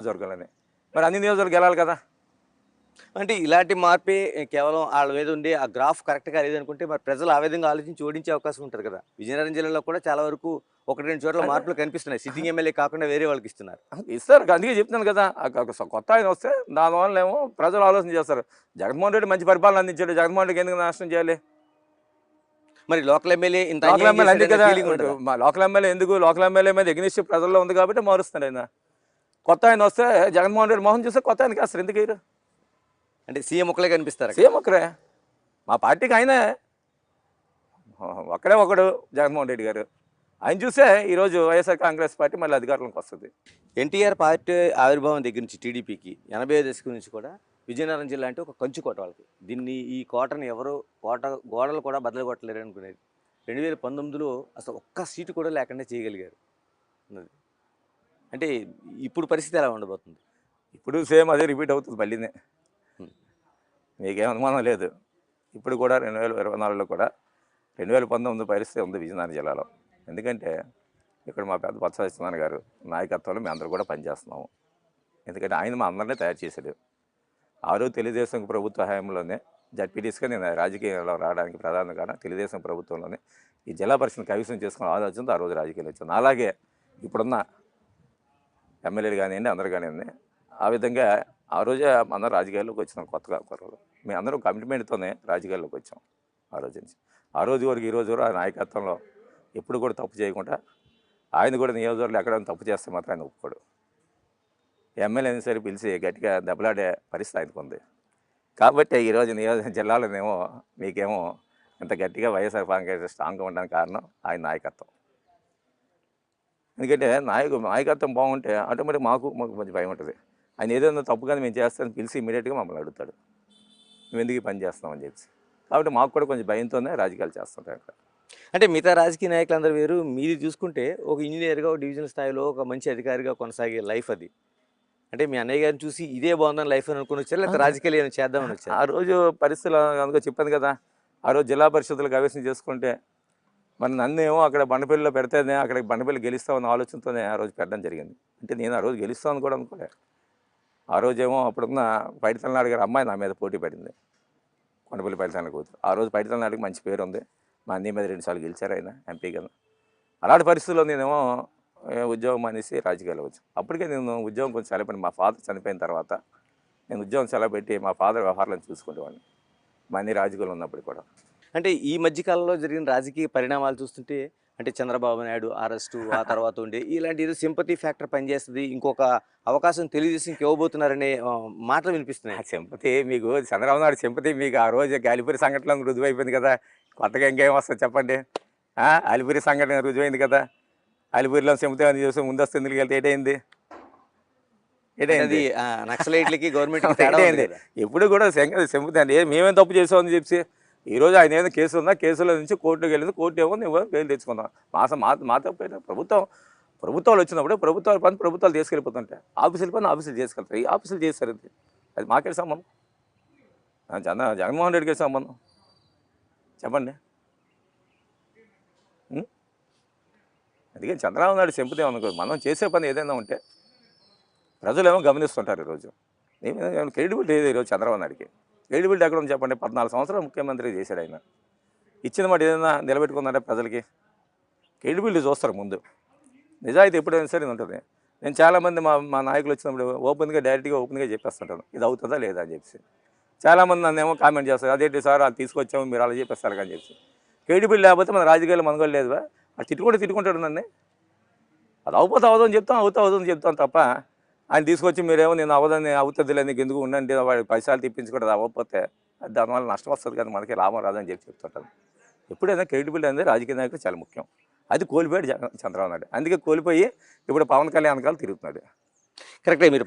నియోజకవర్గాలని. మరి అన్ని నియోజకవర్గాలు గెలాలి కదా! అంటే ఇలాంటి మార్పే కేవలం ఆళ్ళ మీద ఉండి ఆ గ్రాఫ్ కరెక్ట్‌గా లేదనుకుంటే మరి ప్రజలు ఆ విధంగా ఆలోచించి ఓడించే అవకాశం ఉంటది కదా! విజయనగరం జిల్లాలో కూడా చాలా వరకు 1, 2 చోట్ల అదే మార్పులు కనిపిస్తున్నాయి. సిట్టింగ్ ఎమ్మెల్యే కాకుండా వేరే వాళ్ళకిస్తున్నారు. ఇస్తారు. అందుకే చెప్తున్నాను కదా! కొత్త ఆయన వస్తే దానివల్లేమో ప్రజలు ఆలోచన చేస్తారు. జగన్మోహన్ రెడ్డి మంచి పరిపాలన అందించాడు. జగన్మోహన్ రెడ్డికి ఎందుకు నాశనం చేయాలి? మరి లోకల్ ఎమ్మెల్యే ఇంత లోకల్ అన్యాయం ఎమ్మెల్యే అందుకే చేశాడనే కదా! ఫీలింగ్ ఉండదా? మా లోకల్ ఎమ్మెల్యే ఎందుకు? లోకల్ ఎమ్మెల్యే మీద ఎగ్నిస్ట్ ప్రజల్లో ఉంది కాబట్టి మారుస్తున్నాడు ఆయన. కొత్త ఆయన వస్తే జగన్మోహన్ రెడ్డి మొహం చూస్తే కొత్త ఆయనకేస్తారు. ఎందుకేయరు? అంటే సీఎం ఒక్కలే కనిపిస్తారక్కడ. సీఎం ఒక్కరే. మా పార్టీకి ఆయనే. ఒక్కడే ఒకడు జగన్మోహన్ రెడ్డి గారు. ఆయన చూసే ఈరోజు వైఎస్ఆర్ కాంగ్రెస్ పార్టీ మళ్ళీ అధికారంలోకి వస్తుంది. ఎన్టీఆర్ పార్టీ ఆవిర్భావం దగ్గర నుంచి టీడీపీకి 85 దశకం నుంచి కూడా విజయనగరం జిల్లా అంటే ఒక కంచు కోట వాళ్ళకి. ఈ కోటని ఎవరు గోడలు కూడా బద్దలు కొట్టలేరు అనుకునేది. 2019లో అసలు ఒక్క సీటు కూడా లేకుండా చేయగలిగారు. ఉన్నది. అంటే ఇప్పుడు పరిస్థితి ఎలా ఉండబోతుంది? ఇప్పుడు సేమ్ అదే రిపీట్ అవుతుంది మళ్ళీనే. హ్మ్. మీకేం అనుమానం లేదు. ఇప్పుడు కూడా 2024లో కూడా 2019 పరిస్థితి ఉంది విజయనగరం జిల్లాలో. ఎందుకంటే ఇక్కడ మా పెద్ద బొత్స సత్యనారాయణ గారు నాయకత్వంలో మేము అందరూ కూడా పనిచేస్తున్నాము. ఎందుకంటే ఆయన మా అందరినీ తయారు చేశాడు. ఆ రోజు తెలుగుదేశం ప్రభుత్వ హయాంలోనే జడ్పీటీసీగా నేను రాజకీయాల్లో రావడానికి ప్రధాన కారణం తెలుగుదేశం ప్రభుత్వంలోనే ఈ జిల్లా పరిషత్ కైవసం చేసుకున్న ఆలోచనతో ఆ రోజు రాజకీయాలు వచ్చాను. అలాగే ఇప్పుడున్న ఎమ్మెల్యేలు కానివ్వండి అందరూ కానివ్వండి ఆ విధంగా ఆ రోజే అందరం రాజకీయాల్లోకి వచ్చినాం. కొత్తగా కొరలు మేము అందరం కమిట్మెంట్తోనే రాజకీయాల్లోకి వచ్చాం. ఆ రోజు నుంచి ఆ రోజు వరకు ఈ రోజు వరకు ఆ నాయకత్వంలో ఎప్పుడు కూడా తప్పు చేయకుండా ఆయన కూడా నియోజకవర్గంలో ఎక్కడైనా తప్పు చేస్తే మాత్రం ఆయన ఒప్పుకోడు. ఎమ్మెల్యేని సరే పిలిచి గట్టిగా దెబ్బలాడే పరిస్థితి ఆయనకు ఉంది. కాబట్టి ఈరోజు జిల్లాలోనేమో మీకేమో ఇంత గట్టిగా వైఎస్ఆర్ కాంగ్రెస్ స్ట్రాంగ్గా ఉండడానికి కారణం ఆయన నాయకత్వం. ఎందుకంటే నాయకత్వం బాగుంటే ఆటోమేటిక్ మాకు కొంచెం భయం ఉంటుంది. ఆయన ఏదైనా తప్పుగానే మేము చేస్తామని పిలిచి ఇమీడియట్గా మమ్మల్ని అడుగుతాడు, మేము ఎందుకు ఈ పని చేస్తామని చెప్పి. కాబట్టి మాకు కూడా కొంచెం భయంతోనే రాజకీయాలు చేస్తుంటాయి అక్కడ. అంటే మిగతా రాజకీయ నాయకులందరూ వేరు. మీది చూసుకుంటే ఒక ఇంజినీర్‌గా, ఒక డివిజనల్ స్థాయిలో ఒక మంచి అధికారిగా కొనసాగే లైఫ్ అది. అంటే మీ అన్నయ్య గారిని చూసి ఇదే బాగుందని లైఫ్ అని అనుకుని వచ్చారా? లేకపోతే రాజకీయాలు ఏమైనా చేద్దామని వచ్చారా? ఆ రోజు పరిస్థితులు అందుకో చెప్పాను కదా, ఆ రోజు జిల్లా పరిషత్తులకు ఆవేశం చేసుకుంటే మరి నన్నేమో అక్కడ బండపల్లిలో పెడితేనే అక్కడ బండపల్లి గెలుస్తామన్న ఆలోచనతోనే ఆ రోజు పెట్టడం జరిగింది. అంటే నేను ఆ రోజు గెలుస్తామని కూడా అనుకోలే. ఆ రోజేమో అప్పుడున్న పైడితలనాడు గారి అమ్మాయి నా మీద పోటీ పడింది, కొండపల్లి పైడితలనాడు కూతురు. ఆ రోజు పైడితలనాడుకి మంచి పేరు ఉంది. మా అన్నయ్య మీద 2 సార్లు గెలిచారు ఆయన ఎంపీగా. అలాంటి పరిస్థితుల్లో నేనేమో ఉద్యోగం అనేసి రాజకీయాల్లో వచ్చాను. అప్పటికే నేను ఉద్యోగం కొంచెం సెలవు మా ఫాదర్ చనిపోయిన తర్వాత నేను ఉద్యోగం సెలవు పెట్టి మా ఫాదర్ వ్యవహారాలను చూసుకునేవాడిని మా అన్ని రాజకీయాలు ఉన్నప్పుడు కూడా. అంటే ఈ మధ్య కాలంలో జరిగిన రాజకీయ పరిణామాలు చూస్తుంటే అంటే చంద్రబాబు నాయుడు అరెస్టు, ఆ తర్వాత ఉండే ఇలాంటి ఏదో సింపతి ఫ్యాక్టర్ పనిచేస్తది. ఇంకొక అవకాశం తెలుగుదేశంకి ఇవ్వబోతున్నారనే మాటలు వినిపిస్తున్నాయి. సింపతి మీకు చంద్రబాబు నాయుడు సింపతి మీకు ఆ రోజు అలిపిరి సంఘటన రుజువైపోయింది కదా, కొత్తగా ఇంకేం వస్తుంది చెప్పండి. అలిపిరి సంఘటన రుజువైంది కదా, అలిపిరిలో సింపతి అని చూసి ముందస్తు ఎందుకు వెళ్తే ఏటైంది? అది నక్సలైట్లకి గవర్నమెంట్‌కి తేడా ఉంది ఏటైంది? కదా! ఎప్పుడు కూడా సింపతి అండి మేమేం తప్పు చేసామని చెప్పి ఈరోజు ఆయన ఏదైనా కేసు ఉందా, కేసులో నుంచి కోర్టుకి వెళ్ళింది, కోర్టు ఏమో నువ్వు బెయిల్ తెచ్చుకుందాం. మా తప్పు అయితే ప్రభుత్వాలు వచ్చినప్పుడు ప్రభుత్వాల పని ప్రభుత్వాలు తీసుకెళ్ళిపోతుంటాయి, ఆఫీసుల పని ఆఫీసులు చేసుకెళ్తారు. ఈ ఆఫీసులు చేస్తారు అది మాకే సంబంధం, జగన్మోహన్ రెడ్డికి సంబంధం చెప్పండి. అందుకని చంద్రబాబు నాయుడు సింపతి అనుకో, మనం చేసే పని ఏదైనా ఉంటే ప్రజలేమో గమనిస్తుంటారు. ఈరోజు క్రెడిబిలిటీ లేదు. ఈరోజు చంద్రబాబు నాయుడికి క్రెడిబిలిటీ ఎక్కడ ఉంది చెప్పండి? 14 సంవత్సరాలు ముఖ్యమంత్రి చేశాడు ఆయన. ఇచ్చిన మాట ఏదైనా నిలబెట్టుకుందంటే ప్రజలకి క్రెడిబిలిటీ చూస్తారు ముందు. నిజాయితీ ఎప్పుడైనా సరే ఉంటుంది. నేను చాలామంది మా నాయకులు వచ్చినప్పుడు డైరెక్ట్గా ఓపెన్గా చెప్పేస్తుంటాను, ఇది అవుతుందా లేదా అని చెప్పి. చాలామంది నన్ను ఏమో కామెంట్ చేస్తారు, అదేంటి సార్ అది తీసుకొచ్చాము మీరు అలా చెప్పేస్తారు కానీ చెప్పి. క్రెడిబిలిటీ లేకపోతే మన రాజకీయాలు మనగోలు లేదు. అది తిట్టుకుంటాడు నన్ను. అది అవుపోతే అవదని చెప్తాం, అవుతుందని చెప్తాం తప్ప ఆయన తీసుకొచ్చి మీరేమో నేను అవుతుంది నీకు ఎందుకు ఉండండి వాడి పైసలు తెప్పించుకుంటే అది అవ్వకపోతే దానివల్ల నష్టం వస్తుంది కానీ మనకి లాభం రాదని చెప్తుంటాను. ఎప్పుడైనా క్రెడిబిలిటీ అనేది రాజకీయ నాయకులు చాలా ముఖ్యం. అది కోల్పోయాడు చంద్రబాబు నాయుడు. అందుకే కోల్పోయి ఇప్పుడు పవన్ కళ్యాణ్ వెనకాల తిరుగుతున్నాడు. కరెక్టే మీరు